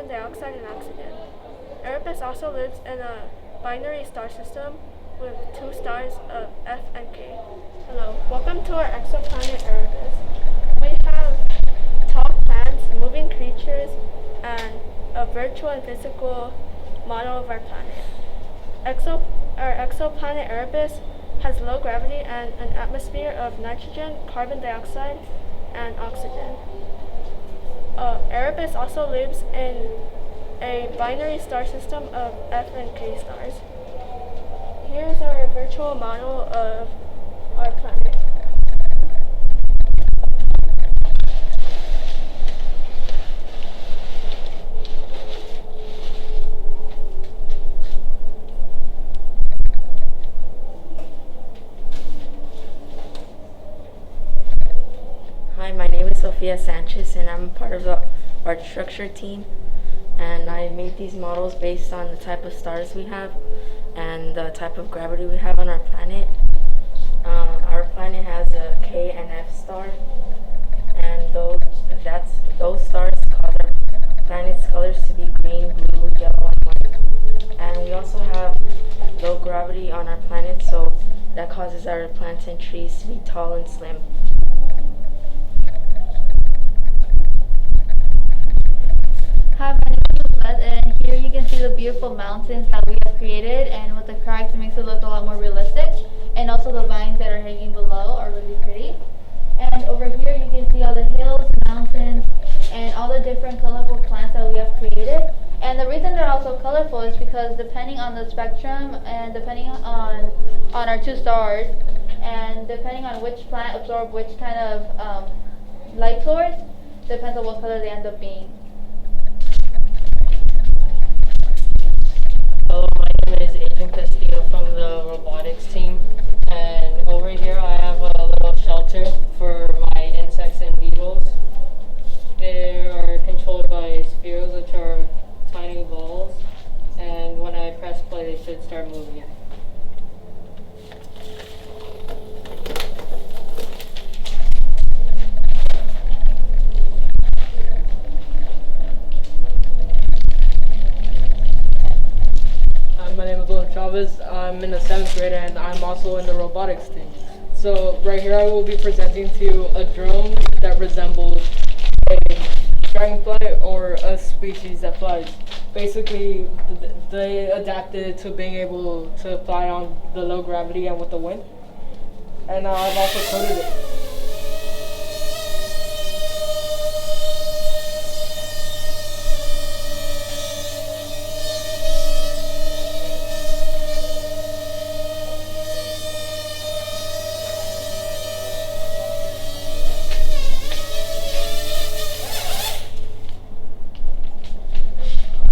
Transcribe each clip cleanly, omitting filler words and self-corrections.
carbon dioxide, and oxygen. Erebus also lives in a binary star system with two stars of F and K. Hello, welcome to our exoplanet Erebus. We have tall plants, moving creatures, and a virtual and physical model of our planet. Our exoplanet Erebus has low gravity and an atmosphere of nitrogen, carbon dioxide, and oxygen. Erebus also lives in a binary star system of F and K stars. Here's our virtual model of our planet. Hi, my name is Sophia Sanchez, and I'm part of the art structure team. And I made these models based on the type of stars we have and the type of gravity we have on our planet. Our planet has a K and F star, and those stars cause our planet's colors to be green, blue, yellow, and white. And we also have low gravity on our planet, so that causes our plants and trees to be tall and slim. Hi, my name is Led, and here you can see the beautiful mountains that we have created, and with the cracks it makes it look a lot more realistic, and also the vines that are hanging below are really pretty. And over here you can see all the hills, mountains, and all the different colorful plants that we have created. And the reason they're all so colorful is because depending on the spectrum and depending on our two stars, and depending on which plant absorbs which kind of light source, depends on what color they end up being. Hello, my name is Adrian Castillo from the robotics team, and over here I have a little shelter for my insects and beetles. They are controlled by spheres, which are tiny balls, and when I press play they should start moving. My name is William Chavez. I'm in the 7th grade and I'm also in the robotics team. So right here I will be presenting to you a drone that resembles a dragonfly or a species that flies. Basically, they adapted it to being able to fly on the low gravity and with the wind. And I've also coded it.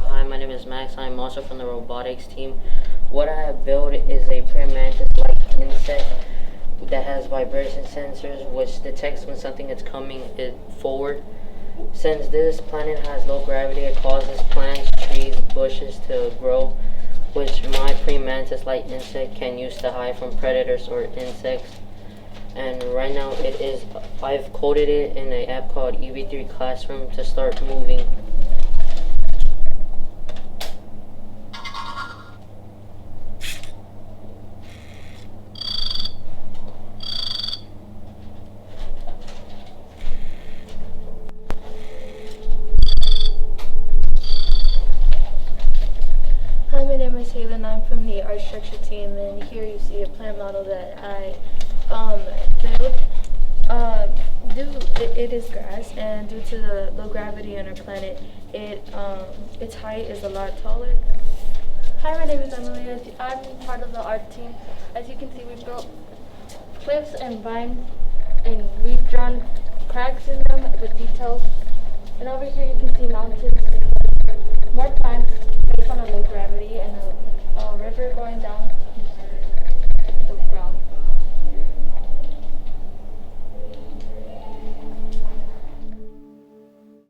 Hi, my name is Max. I'm also from the robotics team. What I have built is a praying mantis-like insect that has vibration sensors which detects when something is coming forward. Since this planet has low gravity, it causes plants, trees, bushes to grow, which my praying mantis-like insect can use to hide from predators or insects. And right now I've coded it in an app called EV3 Classroom to start moving. Hi, my name is Halen. I'm from the art structure team, and here you see a plant model that I built. It is grass, and due to the low gravity on our planet, its height is a lot taller. Hi, my name is Emily. I'm part of the art team. As you can see, we built cliffs and vines, and we've drawn cracks in them with details. And over here you can see mountains, more plants based on a low gravity, and a river going down the ground.